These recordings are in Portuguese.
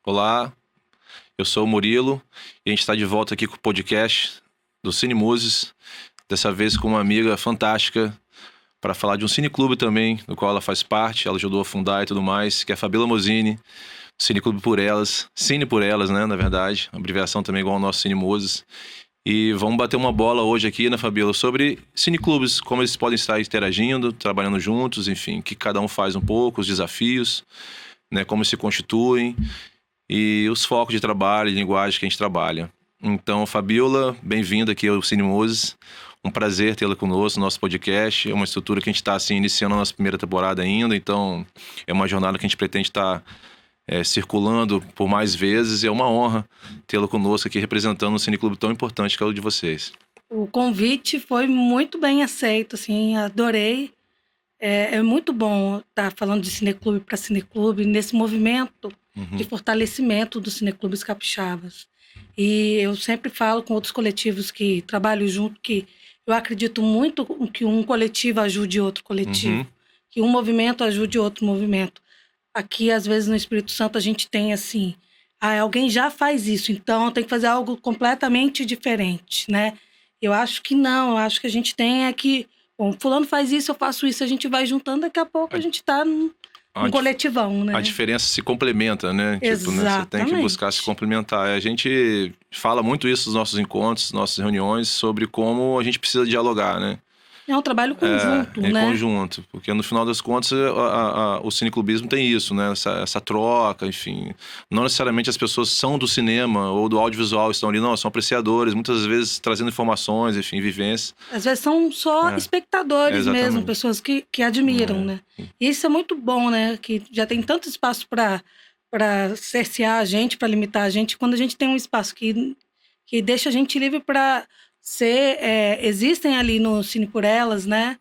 Olá, eu sou o Murilo e a gente está de volta aqui com o podcast do Cine Muses, dessa vez com uma amiga fantástica para falar de um cineclube também, do qual ela faz parte, ela ajudou a fundar e tudo mais, que é a Fabíola Mosini, Cineclube por Elas, Cine por Elas, né, na verdade, a abreviação também igual ao nosso Cine Muses. E vamos bater uma bola hoje aqui, né, Fabíola, sobre cineclubes, como eles podem estar interagindo, trabalhando juntos, enfim, o que cada um faz um pouco, os desafios, né, como se constituem e os focos de trabalho e linguagem que a gente trabalha. Então, Fabíola, bem-vinda aqui ao Cine Muses. Um prazer tê-la conosco no nosso podcast. É uma estrutura que a gente está assim, iniciando a nossa primeira temporada ainda, então é uma jornada que a gente pretende estar circulando por mais vezes e é uma honra tê-la conosco aqui representando um cineclube tão importante que é o de vocês. O convite foi muito bem aceito, assim, adorei. É muito bom estar falando de cineclube para cineclube, nesse movimento de fortalecimento dos cineclubes capixabas. E eu sempre falo com outros coletivos que trabalham junto, que eu acredito muito que um coletivo ajude outro coletivo, que um movimento ajude outro movimento. Aqui, às vezes, no Espírito Santo, a gente tem assim, alguém já faz isso, então tem que fazer algo completamente diferente, né? Eu acho que não, eu acho que a gente tem que... Bom, fulano faz isso, eu faço isso, a gente vai juntando, daqui a pouco a gente está num coletivão, né? A diferença se complementa, né? Exatamente. Tipo, né? Você tem que buscar se complementar. A gente fala muito isso nos nossos encontros, nossas reuniões, sobre como a gente precisa dialogar, né? É um trabalho conjunto, né? Em conjunto, porque no final das contas o cineclubismo tem isso, né? Essa troca, enfim. Não necessariamente as pessoas são do cinema ou do audiovisual, estão ali, não, são apreciadores, muitas vezes trazendo informações, enfim, vivências. Às vezes são só espectadores mesmo, pessoas que admiram, né? E isso é muito bom, né? Que já tem tanto espaço para cercear a gente, para limitar a gente, quando a gente tem um espaço que deixa a gente livre para existem ali no Cine por Elas, né?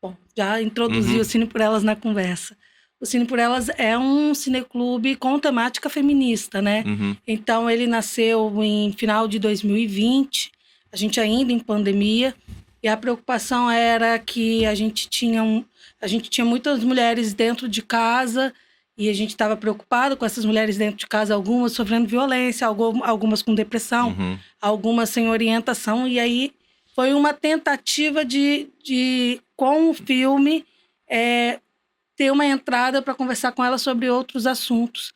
Bom, já introduzi o Cine por Elas na conversa. O Cine por Elas é um cineclube com temática feminista, né? Então, ele nasceu em final de 2020, a gente ainda em pandemia, e a preocupação era que a gente tinha muitas mulheres dentro de casa, e a gente estava preocupado com essas mulheres dentro de casa, algumas sofrendo violência, algumas com depressão, algumas sem orientação. E aí foi uma tentativa de com o filme, ter uma entrada para conversar com ela sobre outros assuntos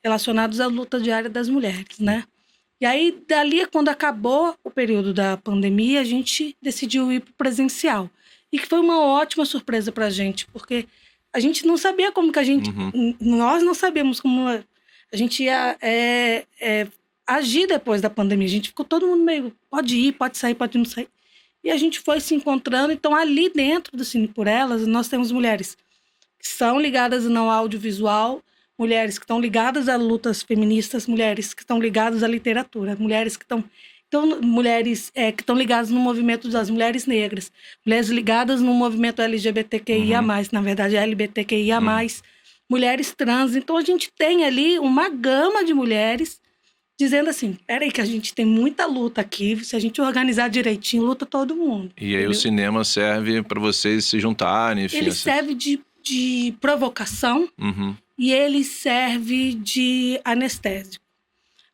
relacionados à luta diária das mulheres, né? E aí, dali, quando acabou o período da pandemia, a gente decidiu ir para o presencial. E que foi uma ótima surpresa para a gente, porque a gente não sabia como que a gente... Nós não sabíamos como a gente ia agir depois da pandemia. A gente ficou todo mundo meio... Pode ir, pode sair, pode não sair. E a gente foi se encontrando. Então, ali dentro do Cine por Elas, nós temos mulheres que são ligadas ao audiovisual, mulheres que estão ligadas a lutas feministas, mulheres que estão ligadas à literatura, mulheres que estão... Então, mulheres que estão ligadas no movimento das mulheres negras, mulheres ligadas no movimento LGBTQIA+, na verdade, LGBTQIA+, mulheres trans. Então, a gente tem ali uma gama de mulheres dizendo assim, peraí que a gente tem muita luta aqui, se a gente organizar direitinho, luta todo mundo. E aí o cinema serve para vocês se juntarem, enfim. Ele serve de provocação e ele serve de anestésico.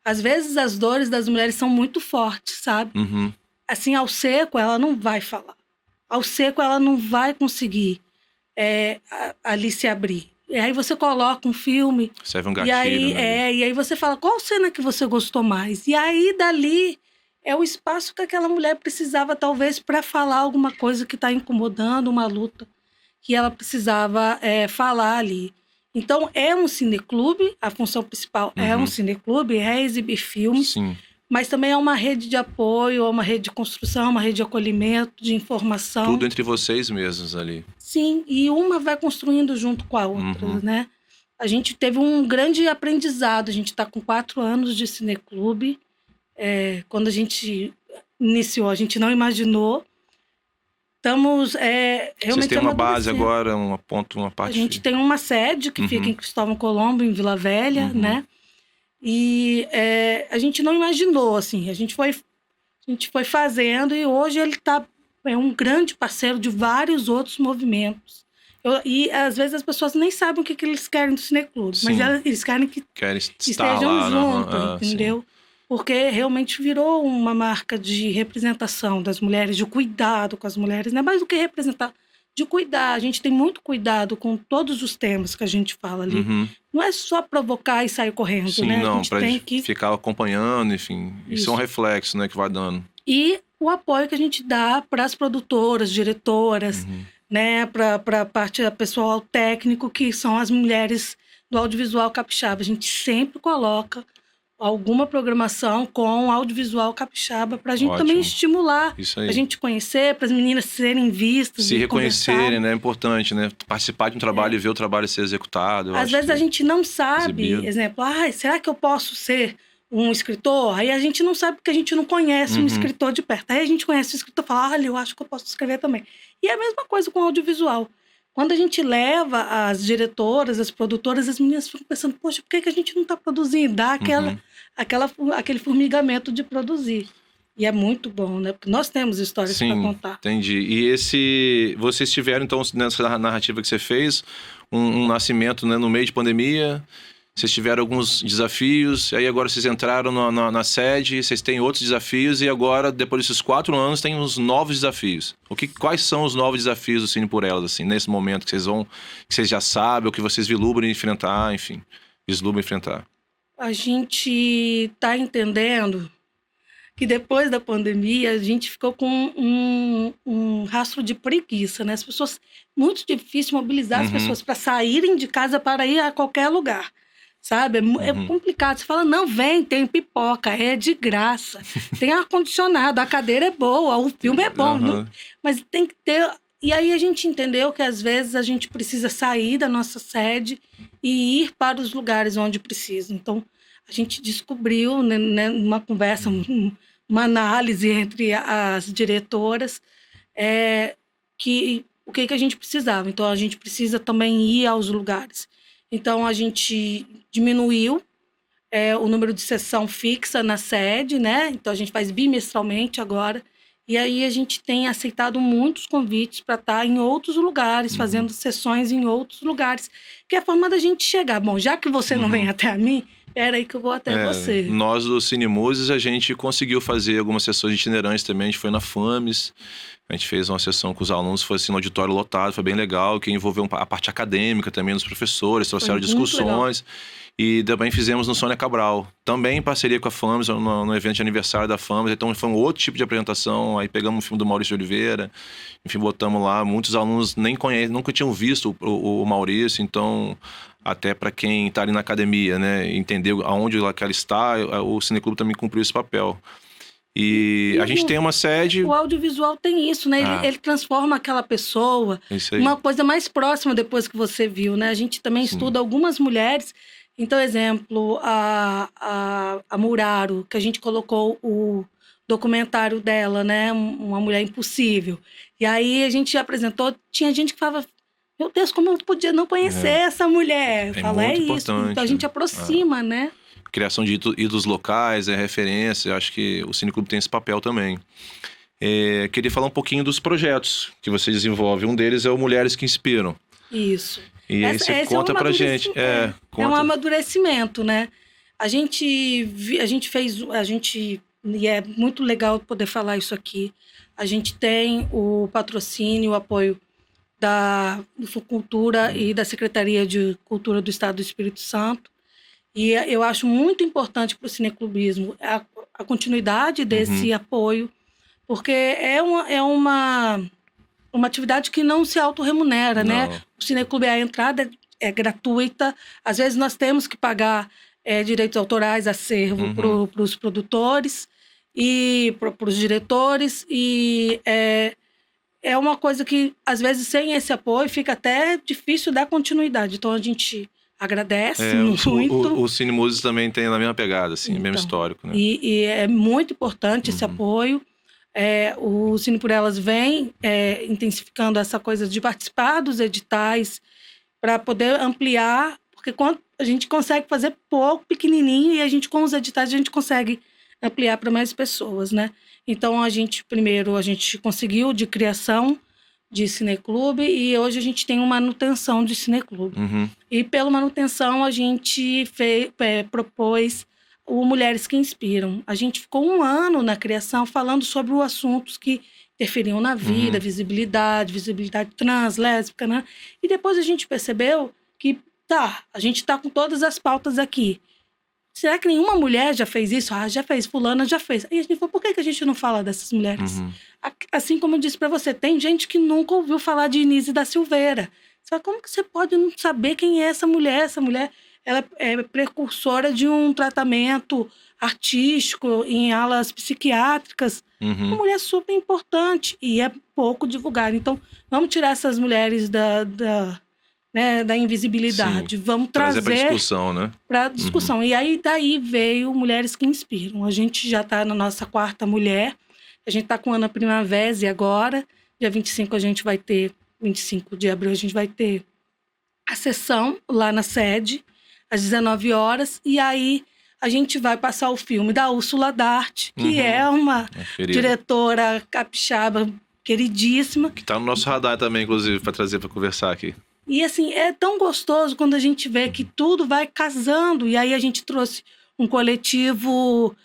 Às vezes as dores das mulheres são muito fortes, sabe? Assim, ao seco ela não vai falar. Ao seco ela não vai conseguir ali se abrir. E aí você coloca um filme... Serve um gatilho, e aí você fala, qual cena que você gostou mais? E aí, dali, é o espaço que aquela mulher precisava, talvez, para falar alguma coisa que está incomodando, uma luta que ela precisava falar ali. Então, é um cineclube, a função principal é um cineclube, é exibir filmes, mas também é uma rede de apoio, é uma rede de construção, uma rede de acolhimento, de informação. Tudo entre vocês mesmos ali. Sim, e uma vai construindo junto com a outra, né? A gente teve um grande aprendizado, a gente está com 4 anos de cineclube. Quando a gente iniciou, a gente não imaginou. Estamos realmente... Vocês têm uma base agora, uma parte... A gente tem uma sede que fica em Cristóvão Colombo, em Vila Velha, né? E a gente não imaginou, assim, a gente foi fazendo e hoje ele é um grande parceiro de vários outros movimentos. E às vezes as pessoas nem sabem o que eles querem do cineclube, mas eles querem que estejam lá, juntos, entendeu? Sim. Porque realmente virou uma marca de representação das mulheres, de cuidado com as mulheres, não é mais do que representar, de cuidar. A gente tem muito cuidado com todos os temas que a gente fala ali. Não é só provocar e sair correndo, sim, né? Não, a gente tem que ficar acompanhando, enfim. Isso é um reflexo, né, que vai dando. E o apoio que a gente dá para as produtoras, diretoras, né, para a parte pessoal técnico, que são as mulheres do audiovisual capixaba. A gente sempre coloca alguma programação com audiovisual capixaba para a gente também estimular, para a gente conhecer, para as meninas serem vistas, se reconhecerem, né? É importante, né? Participar de um trabalho e ver o trabalho ser executado. Às vezes a gente não sabe, exemplo, será que eu posso ser um escritor? Aí a gente não sabe porque a gente não conhece um escritor de perto. Aí a gente conhece o escritor e fala, olha, eu acho que eu posso escrever também. E é a mesma coisa com o audiovisual. Quando a gente leva as diretoras, as produtoras, as meninas ficam pensando, poxa, por que a gente não está produzindo? Dá aquele formigamento de produzir. E é muito bom, né? Porque nós temos histórias para contar. Entendi. E vocês tiveram, então, nessa narrativa que você fez, um nascimento, né, no meio de pandemia. Vocês tiveram alguns desafios, aí agora vocês entraram na sede, vocês têm outros desafios, e agora, depois desses 4 anos, tem uns novos desafios. Quais são os novos desafios do Cine por Elas, assim, nesse momento que vocês já sabem, ou que vocês vislumbram enfrentar, enfim, A gente está entendendo que depois da pandemia, a gente ficou com um rastro de preguiça, né? As pessoas, muito difícil mobilizar as pessoas para saírem de casa para ir a qualquer lugar. Sabe? É complicado. Você fala, não, vem, tem pipoca, é de graça. Tem ar-condicionado, a cadeira é boa, o filme é bom. Mas tem que ter... E aí a gente entendeu que às vezes a gente precisa sair da nossa sede e ir para os lugares onde precisa. Então, a gente descobriu, né, numa conversa, uma análise entre as diretoras, o que a gente precisava. Então, a gente precisa também ir aos lugares. Então, a gente diminuiu o número de sessão fixa na sede, né? Então, a gente faz bimestralmente agora. E aí, a gente tem aceitado muitos convites para estar em outros lugares, fazendo sessões em outros lugares. Que é a forma da gente chegar. Bom, já que você não vem até a mim, espera aí que eu vou até você. Nós, do Cine Muses, a gente conseguiu fazer algumas sessões itinerantes também. A gente foi na FAMES. A gente fez uma sessão com os alunos, foi assim, no auditório lotado, foi bem legal, que envolveu a parte acadêmica também dos professores, trouxeram discussões. E também fizemos no Sônia Cabral, também em parceria com a FAMES, no evento de aniversário da FAMES. Então foi um outro tipo de apresentação. Aí pegamos o filme do Maurício de Oliveira, enfim, botamos lá. Muitos alunos nem conhecem, nunca tinham visto o Maurício, então... Até para quem está ali na academia, né, entender aonde ela está, o Cineclube também cumpriu esse papel. E a gente tem uma sede... O audiovisual tem isso, né? Ele transforma aquela pessoa uma coisa mais próxima depois que você viu, né? A gente também estuda algumas mulheres. Então, exemplo, a Muraro, que a gente colocou o documentário dela, né? Uma Mulher Impossível. E aí a gente apresentou, tinha gente que falava... Meu Deus, como eu podia não conhecer essa mulher? Fala, é isso. Então a gente aproxima, né? Criação de ídolos locais, referência. Acho que o Cineclube tem esse papel também. Queria falar um pouquinho dos projetos que você desenvolve. Um deles é o Mulheres que Inspiram. Isso. E aí você conta pra gente. É um amadurecimento, né? A gente e é muito legal poder falar isso aqui. A gente tem o patrocínio, o apoio da Cultura e da Secretaria de Cultura do Estado do Espírito Santo. E eu acho muito importante para o cineclubismo a continuidade desse apoio, porque é uma atividade que não se autorremunera, né? O cineclube, a entrada é gratuita. Às vezes nós temos que pagar direitos autorais, acervo para os produtores e para os diretores, e é uma coisa que, às vezes, sem esse apoio, fica até difícil dar continuidade. Então, a gente agradece muito. O Cine Muses também tem a mesma pegada, assim, então, mesmo histórico, né? E é muito importante esse apoio. O Cine por Elas vem intensificando essa coisa de participar dos editais para poder ampliar, porque quando a gente consegue fazer pouco, pequenininho, e a gente, com os editais, a gente consegue ampliar para mais pessoas, né? Então, primeiro, a gente conseguiu de criação de cineclube, e hoje a gente tem uma manutenção de cineclube. E pela manutenção a gente propôs o Mulheres que Inspiram. A gente ficou 1 ano na criação falando sobre os assuntos que interferiam na vida, visibilidade trans, lésbica, né? E depois a gente percebeu que, a gente tá com todas as pautas aqui. Será que nenhuma mulher já fez isso? Já fez, fulana já fez. Aí a gente falou, por que a gente não fala dessas mulheres? Assim como eu disse para você, tem gente que nunca ouviu falar de Inise da Silveira. Você fala, como que você pode não saber quem é essa mulher? Essa mulher, ela é precursora de um tratamento artístico em alas psiquiátricas. Uma mulher super importante e é pouco divulgada. Então, vamos tirar essas mulheres da invisibilidade. Sim. Vamos trazer para discussão, né? Para discussão. E aí, daí veio Mulheres que Inspiram. A gente já está na nossa 4ª mulher. A gente está com Ana Primavera agora. Dia 25 a gente vai ter, 25 de abril, a gente vai ter a sessão lá na sede, às 19 horas. E aí, a gente vai passar o filme da Úrsula Dart, que é uma diretora capixaba queridíssima. Que está no nosso radar também, inclusive, para trazer para conversar aqui. E assim, é tão gostoso quando a gente vê que tudo vai casando. E aí a gente trouxe um coletivo,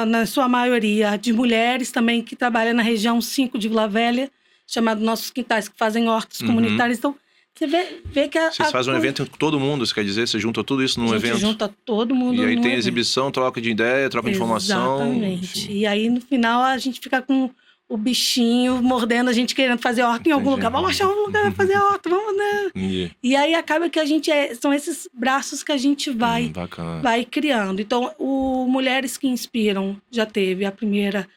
na sua maioria, de mulheres também que trabalham na região 5 de Vila Velha, chamado Nossos Quintais, que fazem hortas comunitárias. Então, você vê que Vocês fazem um evento com todo mundo, isso quer dizer? Você junta tudo isso num evento? Junta todo mundo. E aí tem exibição, troca de ideia, troca de informação. Exatamente. Enfim. E aí, no final, a gente fica com o bichinho mordendo a gente, querendo fazer horta em algum lugar. Vamos achar um lugar para fazer horta, vamos, né? E aí acaba que a gente são esses braços que a gente vai criando. Então, o Mulheres que Inspiram já teve. A primeira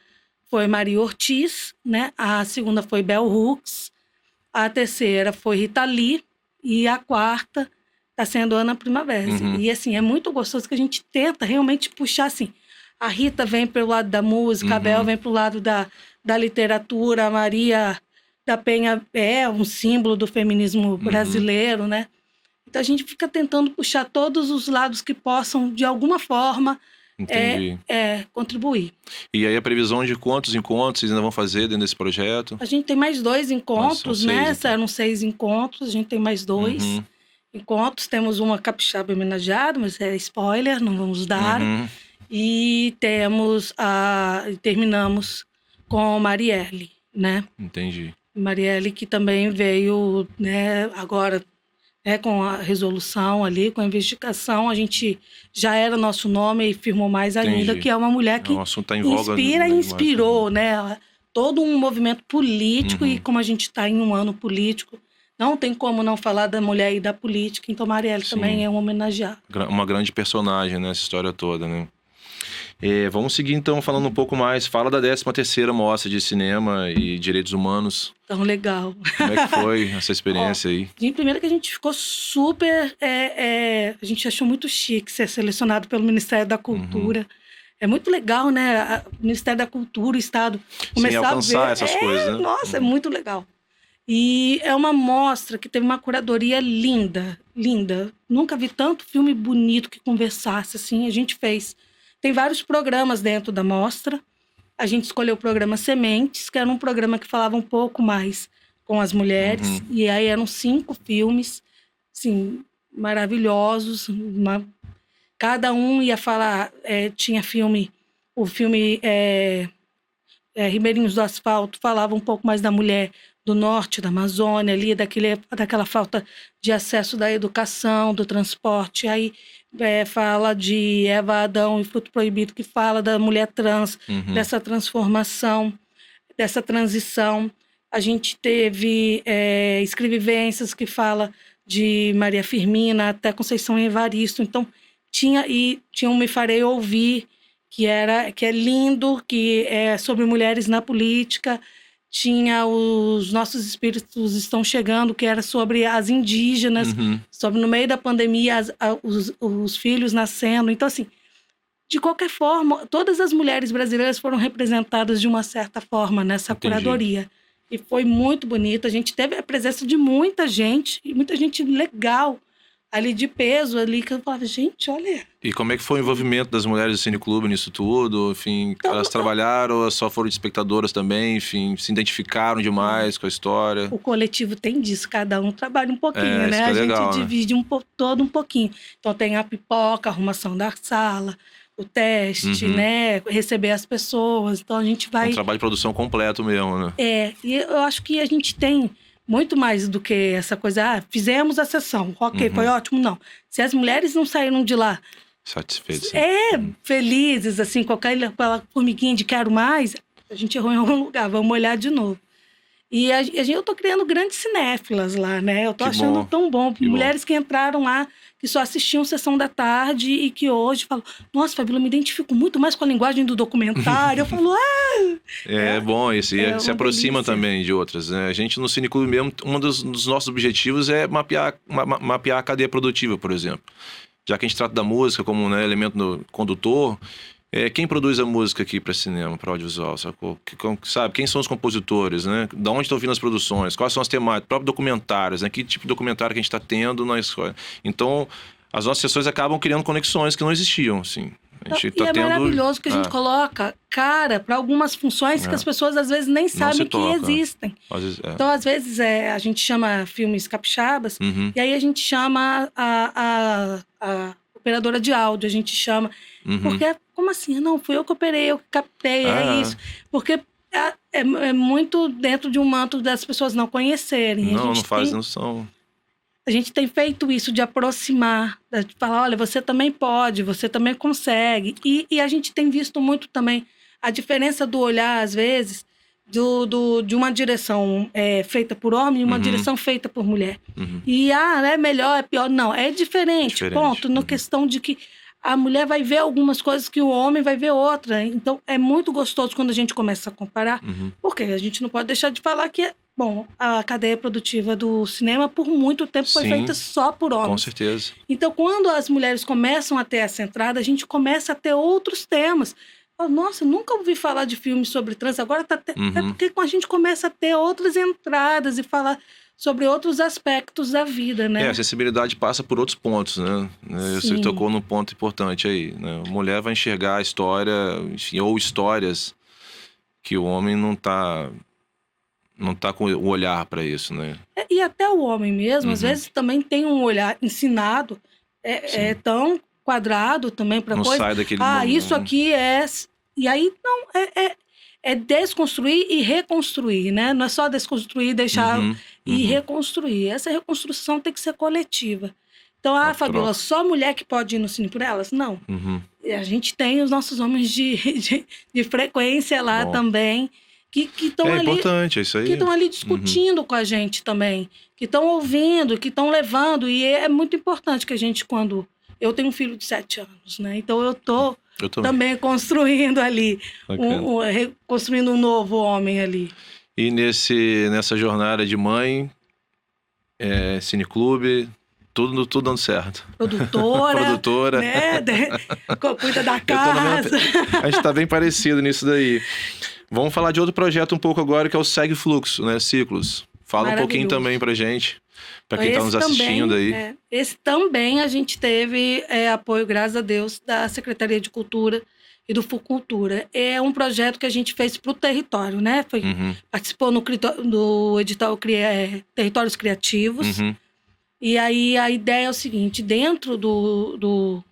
foi Maria Ortiz, né? A segunda foi Bell Hooks. A terceira foi Rita Lee. E a quarta está sendo Ana Primavera. E assim, é muito gostoso que a gente tenta realmente puxar assim. A Rita vem pelo lado da música, a Bel vem pro lado da literatura, a Maria da Penha é um símbolo do feminismo brasileiro, né? Então a gente fica tentando puxar todos os lados que possam, de alguma forma, contribuir. E aí a previsão de quantos encontros vocês ainda vão fazer dentro desse projeto? A gente tem mais 2 encontros, né? Eram 6 encontros, a gente tem mais 2 encontros. Temos uma capixaba homenageada, mas é spoiler, não vamos dar. E terminamos com Marielle, né? Entendi. Marielle, que também veio, né, agora, com a resolução ali, com a investigação, a gente já era nosso nome e firmou mais ainda, que é uma mulher que tá em voga, inspirou, né? Todo um movimento político, e como a gente está em um ano político, não tem como não falar da mulher e da política, então Marielle também é uma homenageada. Uma grande personagem nessa história toda, né? Vamos seguir então falando um pouco mais. Fala da 13ª Mostra de Cinema e Direitos Humanos. Tão legal. Como é que foi essa experiência aí? Primeiro que a gente ficou super... a gente achou muito chique ser selecionado pelo Ministério da Cultura. É muito legal, né? O Ministério da Cultura, o Estado, começar alcançar a ver. Essas coisas, né? Nossa, é muito legal. E é uma mostra que teve uma curadoria linda, linda. Nunca vi tanto filme bonito que conversasse assim. A gente fez... Tem vários programas dentro da mostra. A gente escolheu o programa Sementes, que era um programa que falava um pouco mais com as mulheres. E aí eram 5 filmes, assim, maravilhosos. Cada um ia falar... tinha filme... O filme Ribeirinhos do Asfalto falava um pouco mais da mulher do norte, da Amazônia, ali, daquela falta de acesso da educação, do transporte. Aí... fala de Eva, Adão e Fruto Proibido, que fala da mulher trans, dessa transformação, dessa transição. A gente teve escrevivências que fala de Maria Firmina até Conceição Evaristo. Então, tinha um Me Farei Ouvir, que é lindo, que é sobre mulheres na política. Tinha Os Nossos Espíritos Estão Chegando, que era sobre as indígenas, sobre no meio da pandemia os filhos nascendo. Então, assim, de qualquer forma, todas as mulheres brasileiras foram representadas de uma certa forma nessa curadoria. E foi muito bonito. A gente teve a presença de muita gente, e muita gente legal ali de peso ali, que eu falava, gente, olha... E como é que foi o envolvimento das mulheres do Cineclube nisso tudo? Enfim, então, elas trabalharam ou só foram espectadoras também? Enfim, se identificaram demais com a história? O coletivo tem disso, cada um trabalha um pouquinho, né? A legal, gente divide todo um pouquinho. Então tem a pipoca, a arrumação da sala, o teste, né? Receber as pessoas. Então a gente vai... Um trabalho de produção completo mesmo, né? E eu acho que a gente tem muito mais do que essa coisa, fizemos a sessão, ok, foi ótimo, não. Se as mulheres não saíram de lá satisfeitas, felizes, assim, com aquela formiguinha de quero mais, a gente errou em algum lugar, vamos olhar de novo. E eu tô criando grandes cinéfilas lá, né? Eu tô achando tão bom. Mulheres que entraram lá, que só assistiam Sessão da Tarde e que hoje falam, nossa, Fabíola, eu me identifico muito mais com a linguagem do documentário. Eu falo, É bom isso, e se aproxima também de outras, né? A gente no Cineclube mesmo, um dos nossos objetivos é mapear a cadeia produtiva, por exemplo. Já que a gente trata da música como, né, elemento condutor, quem produz a música aqui para cinema, para audiovisual, sacou? Sabe, quem são os compositores, né? Da onde estão vindo as produções? Quais são as temáticas? Próprios documentários, né? Que tipo de documentário que a gente está tendo na escola? Então, as nossas sessões acabam criando conexões que não existiam, assim. Maravilhoso que a gente coloca cara para algumas funções que as pessoas às vezes nem sabem que existem. Então, às vezes, a gente chama filmes capixabas, e aí a gente chama a operadora de áudio, a gente chama... Porque, como assim? Não, fui eu que operei, eu que captei, é isso. Porque é muito dentro de um manto das pessoas não conhecerem. Não faz noção. A gente tem feito isso de aproximar, de falar, olha, você também pode, você também consegue. E a gente tem visto muito também a diferença do olhar, às vezes, de uma direção feita por homem e uma direção feita por mulher. E, é melhor, é pior. Não, é diferente. Ponto. Na questão de que a mulher vai ver algumas coisas que o homem vai ver outra. Então, é muito gostoso quando a gente começa a comparar, porque a gente não pode deixar de falar que a cadeia produtiva do cinema, por muito tempo, foi feita só por homens. Com certeza. Então, quando as mulheres começam a ter essa entrada, a gente começa a ter outros temas. Nossa, nunca ouvi falar de filmes sobre trans, agora tá é porque a gente começa a ter outras entradas e falar sobre outros aspectos da vida, né? A acessibilidade passa por outros pontos, né? Você tocou num ponto importante aí, né? A mulher vai enxergar a história, enfim, ou histórias que o homem não tá com o olhar para isso, né? E até o homem mesmo, às vezes, também tem um olhar ensinado, tão quadrado também para coisa. Sai daquele isso aqui é... E aí, não, é desconstruir e reconstruir, né? Não é só desconstruir, deixar e reconstruir. Essa reconstrução tem que ser coletiva. Então, Fabíola, só mulher que pode ir no Cine por Elas? Não. A gente tem os nossos homens de frequência lá também, que estão ali... importante, é isso aí. Que estão ali discutindo com a gente também, que estão ouvindo, que estão levando. E é muito importante que a gente, quando... Eu tenho um filho de 7 anos, né? Então, eu também construindo ali, construindo um novo homem ali. E nessa jornada de mãe, Cineclube, tudo dando certo. Produtora. Né? Cuida da casa. A gente tá bem parecido nisso daí. Vamos falar de outro projeto um pouco agora, que é o Segue Fluxo, né? Ciclos. Fala um pouquinho também pra gente, pra quem tá nos assistindo aí. Esse também a gente teve apoio, graças a Deus, da Secretaria de Cultura e do Fucultura. É um projeto que a gente fez pro território, né? Participou do edital Territórios Criativos. E aí a ideia é o seguinte, dentro do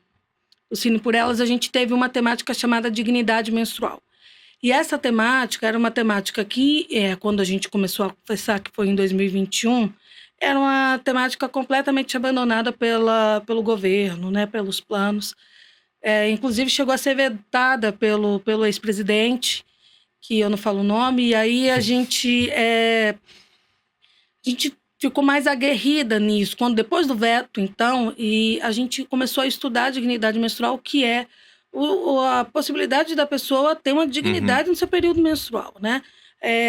Cine por Elas, a gente teve uma temática chamada Dignidade Menstrual. E essa temática era uma temática que, quando a gente começou a pensar, que foi em 2021, era uma temática completamente abandonada pelo governo, né, pelos planos. Inclusive, chegou a ser vetada pelo ex-presidente, que eu não falo o nome, e aí a gente ficou mais aguerrida nisso. Depois do veto, então, e a gente começou a estudar a dignidade menstrual, que é a possibilidade da pessoa ter uma dignidade no seu período menstrual, né?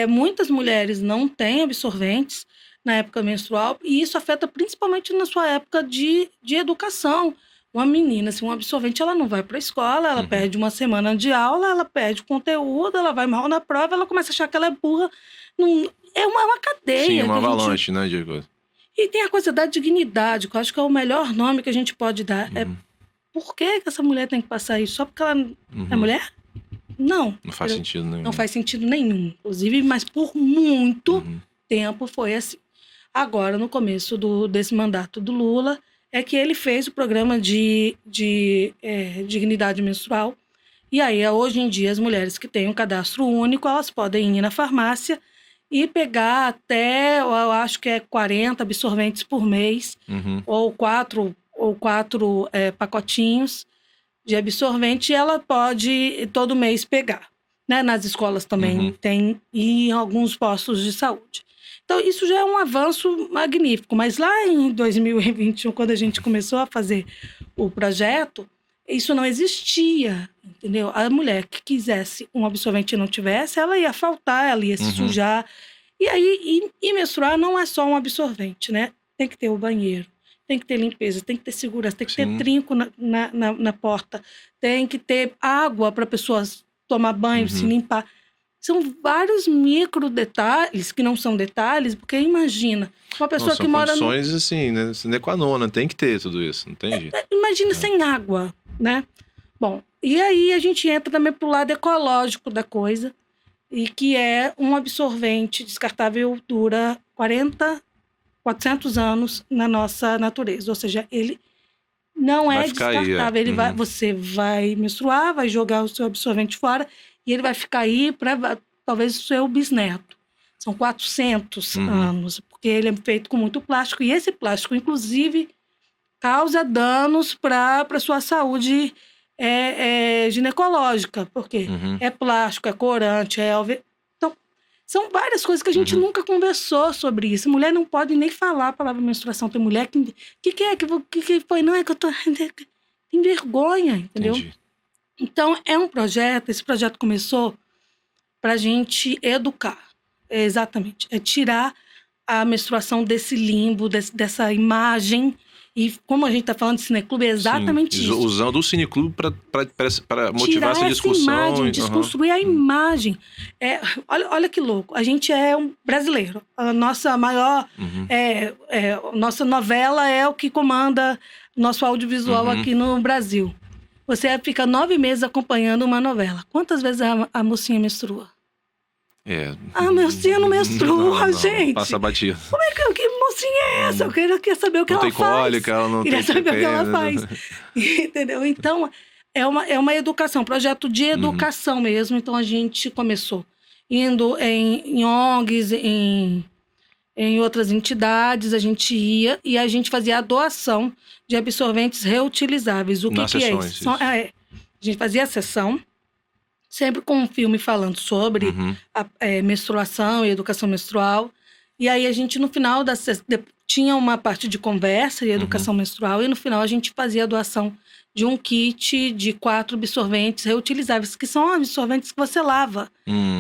Muitas mulheres não têm absorventes na época menstrual, e isso afeta principalmente na sua época de educação. Uma menina, se um absorvente, ela não vai para a escola, ela perde uma semana de aula, ela perde o conteúdo, ela vai mal na prova, ela começa a achar que ela é burra. É uma cadeia. Sim, uma avalanche, né, Diego? E tem a coisa da dignidade, que eu acho que é o melhor nome que a gente pode dar. Por que essa mulher tem que passar isso? Só porque ela é mulher? Não. Não faz sentido nenhum. Não faz sentido nenhum. Inclusive, mas por muito tempo foi assim. Agora, no começo desse mandato do Lula, é que ele fez o programa de dignidade menstrual. E aí, hoje em dia, as mulheres que têm um cadastro único, elas podem ir na farmácia e pegar até, eu acho que 40 absorventes por mês, ou quatro pacotinhos de absorvente, e ela pode todo mês pegar. Né? Nas escolas também tem, e em alguns postos de saúde. Então, isso já é um avanço magnífico. Mas lá em 2021, quando a gente começou a fazer o projeto, isso não existia, entendeu? A mulher que quisesse um absorvente e não tivesse, ela ia faltar, ela ia se sujar. E aí, menstruar não é só um absorvente, né? Tem que ter o banheiro, tem que ter limpeza, tem que ter segurança, tem que ter trinco na porta, tem que ter água para pessoas tomar banho, se limpar. São vários micro detalhes que não são detalhes, porque imagina, uma pessoa que mora... São condições assim, né? Sine qua non, tem que ter tudo isso, não tem jeito. Imagina sem água, né? Bom, e aí a gente entra também pro lado ecológico da coisa, e que é um absorvente descartável dura 400 anos na nossa natureza, ou seja, ele não é descartável, ele você vai menstruar, vai jogar o seu absorvente fora, e ele vai ficar aí para talvez o seu bisneto. São 400 anos, porque ele é feito com muito plástico. E esse plástico, inclusive, causa danos para a sua saúde ginecológica. Porque é plástico, é corante, Então, são várias coisas que a gente nunca conversou sobre isso. Mulher não pode nem falar a palavra menstruação. Tem mulher que... que foi? Não, é que eu tô... Tem vergonha, entendeu? Entendi. Então, esse projeto começou para a gente educar, exatamente, tirar a menstruação desse limbo, dessa imagem, e como a gente está falando de cineclube, é exatamente isso. Usando o cineclube para motivar essa discussão. Imagem, desconstruir a imagem. Olha que louco, a gente é um brasileiro, a nossa maior, nossa novela é o que comanda nosso audiovisual aqui no Brasil. Você fica 9 meses acompanhando uma novela. Quantas vezes a mocinha menstrua? A mocinha não menstrua, gente. Passa batido. Que mocinha é essa? Eu queria saber o que ela faz. Não tem cólica, ela não queria saber o que ela faz. Entendeu? Então, é uma educação, um projeto de educação mesmo. Então, a gente começou indo em ONGs, em outras entidades, a gente ia e a gente fazia a doação de absorventes reutilizáveis. O que é isso? A gente fazia a sessão, sempre com um filme falando sobre a menstruação e educação menstrual. E aí a gente, no final da sessão, tinha uma parte de conversa e educação menstrual, e no final a gente fazia a doação de um kit de 4 absorventes reutilizáveis, que são absorventes que você lava.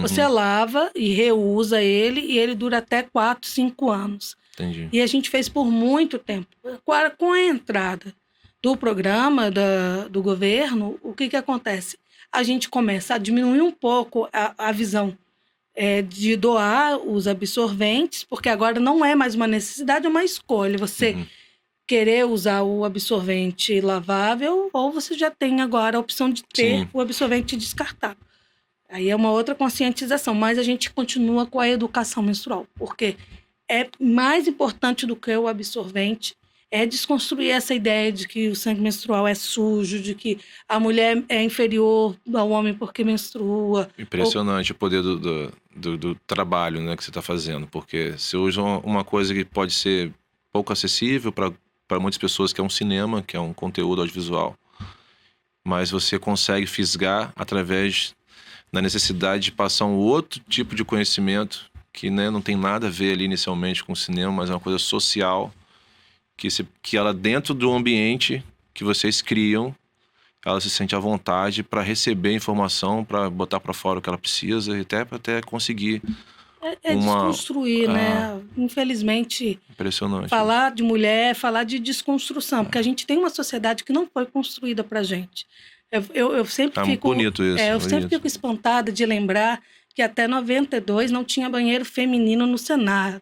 Você lava e reusa ele, e ele dura até 4, 5 anos. Entendi. E a gente fez por muito tempo. Com a entrada do programa do governo, o que acontece? A gente começa a diminuir um pouco a visão de doar os absorventes, porque agora não é mais uma necessidade, é uma escolha. Você querer usar o absorvente lavável, ou você já tem agora a opção de ter o absorvente descartável. Aí é uma outra conscientização, mas a gente continua com a educação menstrual, porque é mais importante do que o absorvente, é desconstruir essa ideia de que o sangue menstrual é sujo, de que a mulher é inferior ao homem porque menstrua. Impressionante o poder do trabalho, né, que você está fazendo, porque você usa uma coisa que pode ser pouco acessível para muitas pessoas, que é um cinema, que é um conteúdo audiovisual, mas você consegue fisgar através da necessidade de passar um outro tipo de conhecimento que, né, não tem nada a ver ali inicialmente com o cinema, mas é uma coisa social, que ela, dentro do ambiente que vocês criam, ela se sente à vontade para receber informação, para botar para fora o que ela precisa, e até conseguir desconstruir, né? Infelizmente, impressionante. Falar de mulher é falar de desconstrução, porque a gente tem uma sociedade que não foi construída pra gente. Eu sempre fico... bonito isso. Sempre fico espantada de lembrar que até 92 não tinha banheiro feminino no Senado.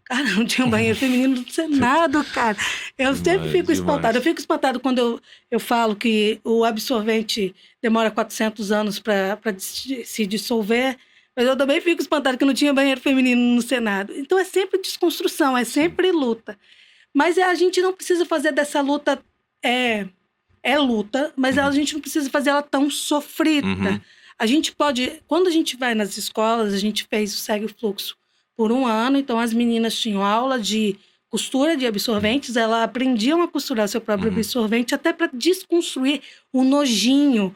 Cara, não tinha um banheiro feminino no Senado, cara. Eu sempre fico espantada. Eu fico espantada quando eu falo que o absorvente demora 400 anos para se dissolver, mas eu também fico espantada que não tinha banheiro feminino no Senado. Então é sempre desconstrução, é sempre luta. Mas a gente não precisa fazer dessa luta... É luta, mas a gente não precisa fazer ela tão sofrida. A gente pode... Quando a gente vai nas escolas, a gente fez o Segue o Fluxo por 1 ano, então as meninas tinham aula de costura de absorventes, elas aprendiam a costurar seu próprio absorvente até para desconstruir o nojinho,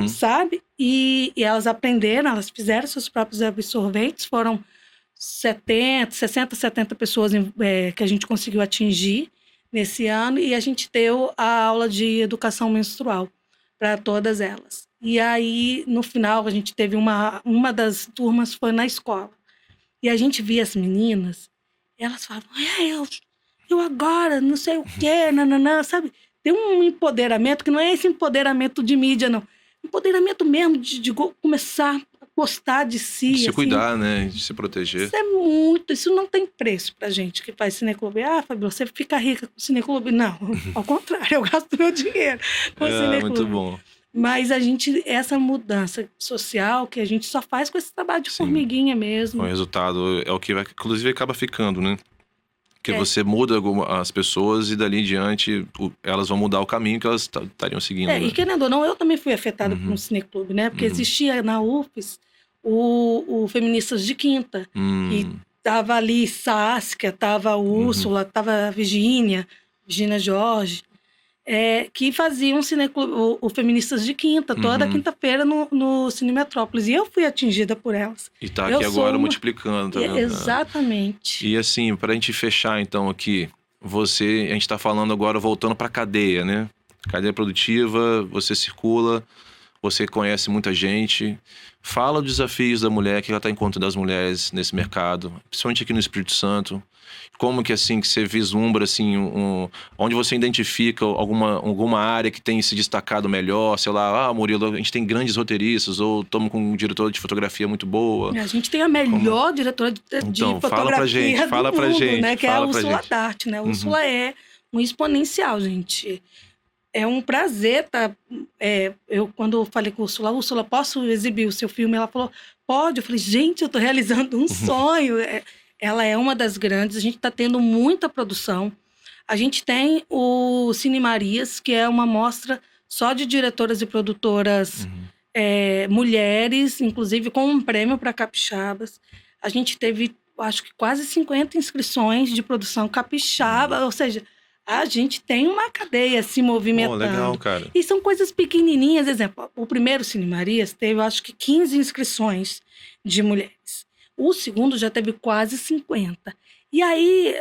sabe? E elas aprenderam, elas fizeram seus próprios absorventes, foram 60, 70 pessoas que a gente conseguiu atingir nesse ano, e a gente deu a aula de educação menstrual para todas elas. E aí, no final, a gente teve uma das turmas foi na escola. E a gente via as meninas, elas falavam, eu agora, não sei o quê, nananã, sabe? Tem um empoderamento que não é esse empoderamento de mídia, não. Empoderamento mesmo de começar a gostar de si. De se cuidar, né? De se proteger. Isso não tem preço pra gente que faz cineclube. Fabiola, você fica rica com cineclube. Não, ao contrário, eu gasto meu dinheiro com cineclube. Muito bom. Mas essa mudança social que a gente só faz com esse trabalho de formiguinha mesmo. O resultado é o que inclusive acaba ficando, né? Porque você muda as pessoas e dali em diante elas vão mudar o caminho que elas estariam seguindo. Né? E querendo ou não, eu também fui afetada por um cineclube, né? Porque existia na UFES o Feministas de Quinta. E tava ali Saskia, tava a Úrsula, tava a Virgínia Jorge. Que faziam o Feministas de Quinta, toda quinta-feira no Cine Metrópolis. E eu fui atingida por elas. E tá aqui agora multiplicando, tá vendo? Exatamente. E assim, pra gente fechar então aqui, a gente tá falando agora voltando pra cadeia, né? Cadeia produtiva, você circula, você conhece muita gente. Fala dos desafios da mulher, que ela tá encontrando das mulheres nesse mercado, principalmente aqui no Espírito Santo. Como que assim que você vislumbra assim onde você identifica alguma área que tem se destacado melhor, sei lá, Murilo, a gente tem grandes roteiristas ou estamos com um diretor de fotografia muito boa. A gente tem a melhor diretora de fotografia fala pra gente, né, que é a Úrsula Dart, né? A Úrsula é um exponencial, gente. É um prazer, tá? Eu, quando eu falei com a Úrsula, posso exibir o seu filme? Ela falou, pode. Eu falei, gente, eu tô realizando um sonho. Ela é uma das grandes, a gente está tendo muita produção. A gente tem o Cine Marias, que é uma mostra só de diretoras e produtoras mulheres, inclusive com um prêmio para capixabas. A gente teve, acho que quase 50 inscrições de produção capixaba, ou seja, a gente tem uma cadeia se movimentando. Legal, cara. E são coisas pequenininhas. Exemplo, o primeiro Cine Marias teve, acho que 15 inscrições de mulheres. O segundo já teve quase 50. E aí,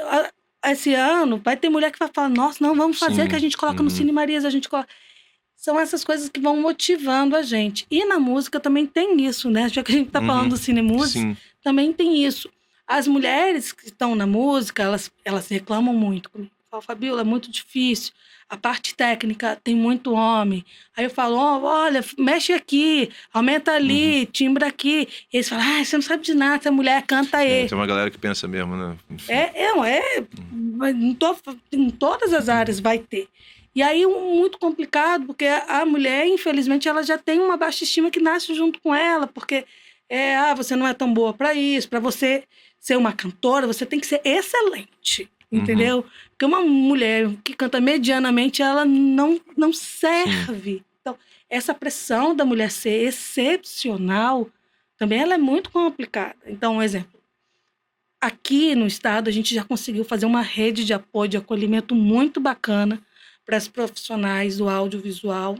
esse ano, vai ter mulher que vai falar, nossa, não, vamos fazer que a gente coloca no Cine Marias, a gente coloca... São essas coisas que vão motivando a gente. E na música também tem isso, né? Já que a gente tá falando do Cine Música, também tem isso. As mulheres que estão na música, elas reclamam muito comigo. Falam, Fabiola, é muito difícil. A parte técnica tem muito homem. Aí eu falo, olha, mexe aqui, aumenta ali, timbra aqui. E eles falam, você não sabe de nada, essa mulher canta aí. Tem uma galera que pensa mesmo, né? Em todas as áreas vai ter. E aí, muito complicado, porque a mulher, infelizmente, ela já tem uma baixa estima que nasce junto com ela, porque você não é tão boa para isso, para você ser uma cantora, você tem que ser excelente. Entendeu? Porque uma mulher que canta medianamente, ela não serve. Então, essa pressão da mulher ser excepcional, também ela é muito complicada. Então, um exemplo. Aqui no estado, a gente já conseguiu fazer uma rede de apoio, de acolhimento muito bacana para as profissionais do audiovisual.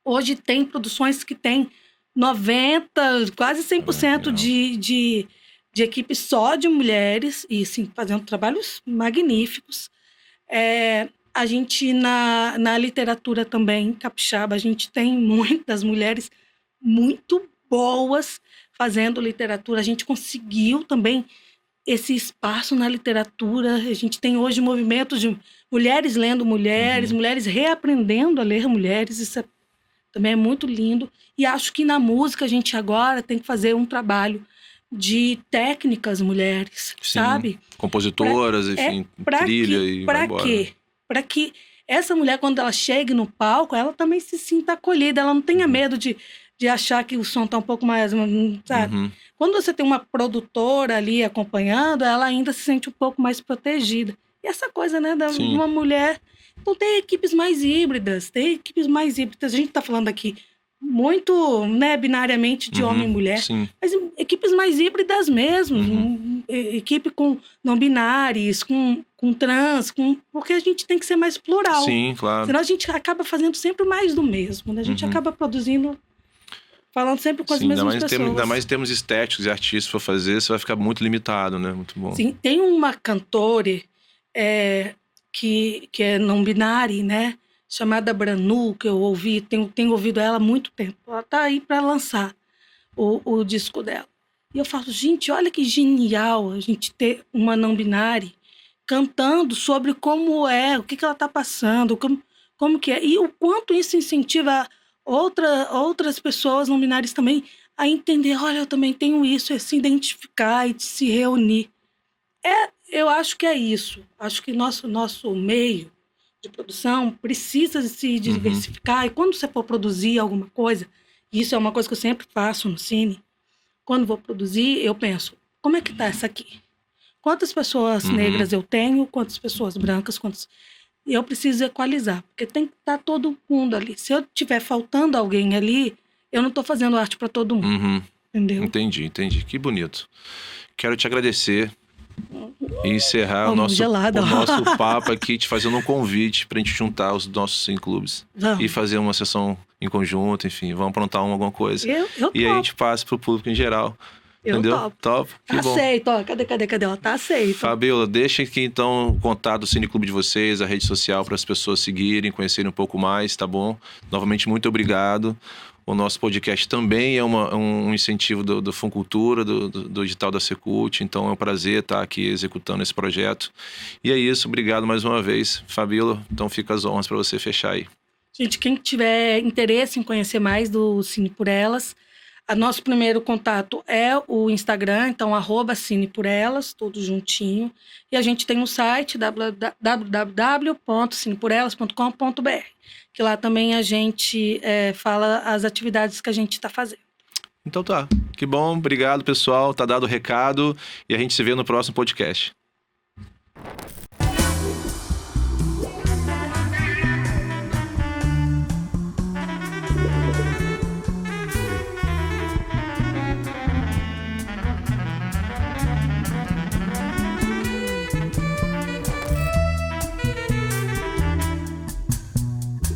Hoje tem produções que tem 90%, quase 100% de equipe só de mulheres, e sim, fazendo trabalhos magníficos. A gente, na literatura também, capixaba, a gente tem muitas mulheres muito boas fazendo literatura. A gente conseguiu também esse espaço na literatura. A gente tem hoje movimentos de mulheres lendo mulheres, mulheres reaprendendo a ler mulheres. Isso também é muito lindo. E acho que na música a gente agora tem que fazer um trabalho de técnicas mulheres, Sim. sabe? Compositoras, enfim, trilha e vai embora. Pra quê? Pra que essa mulher, quando ela chegue no palco, ela também se sinta acolhida, ela não tenha medo de achar que o som tá um pouco mais, sabe? Quando você tem uma produtora ali acompanhando, ela ainda se sente um pouco mais protegida. E essa coisa, né, de uma mulher... Então tem equipes mais híbridas, A gente tá falando aqui muito, né, binariamente de homem e mulher, mas equipes mais híbridas mesmo, equipe com não binários, com trans, porque a gente tem que ser mais plural. Sim, claro. Senão a gente acaba fazendo sempre mais do mesmo, né? A gente acaba produzindo, falando sempre com as mesmas pessoas. Ainda mais em termos estéticos e artísticos for fazer, você vai ficar muito limitado, né? Muito bom. Sim, tem uma cantora que é não binária, né? Chamada Branu, que eu ouvi, tenho ouvido ela há muito tempo. Ela tá aí para lançar o disco dela. E eu falo, gente, olha que genial a gente ter uma não binária cantando sobre como é, o que ela tá passando, como que é. E o quanto isso incentiva outras pessoas não binárias também a entender, olha, eu também tenho isso, é se identificar e se reunir. Eu acho que é isso. Acho que nosso meio de produção precisa se diversificar. E quando você for produzir alguma coisa, isso é uma coisa que eu sempre faço no Cine, quando vou produzir, eu penso, como é que tá essa aqui? Quantas pessoas negras eu tenho? Quantas pessoas brancas? Eu preciso equalizar, porque tem que estar todo mundo ali. Se eu tiver faltando alguém ali, eu não estou fazendo arte para todo mundo. Entendeu? Entendi. Que bonito. Quero te agradecer e encerrar o nosso papo aqui, te fazendo um convite pra gente juntar os nossos cineclubes e fazer uma sessão em conjunto, enfim, vamos aprontar alguma coisa. E aí a gente passa pro público em geral. Entendeu? Top. Que bom. Aceito, ó. Cadê? Ó, tá aceito. Fabiola, deixa aqui então o contato do Cineclube de vocês, a rede social, para as pessoas seguirem, conhecerem um pouco mais, tá bom? Novamente, muito obrigado. O nosso podcast também é um incentivo do Funcultura, do edital da Secult, então é um prazer estar aqui executando esse projeto. E é isso, obrigado mais uma vez. Fabiola, então fica as honras para você fechar aí. Gente, quem tiver interesse em conhecer mais do Cine por Elas, nosso primeiro contato é o Instagram, então @cineporelas, tudo juntinho. E a gente tem um site, www.cineporelas.com.br, que lá também a gente fala as atividades que a gente está fazendo. Então tá, que bom, obrigado pessoal, tá dado o recado e a gente se vê no próximo podcast.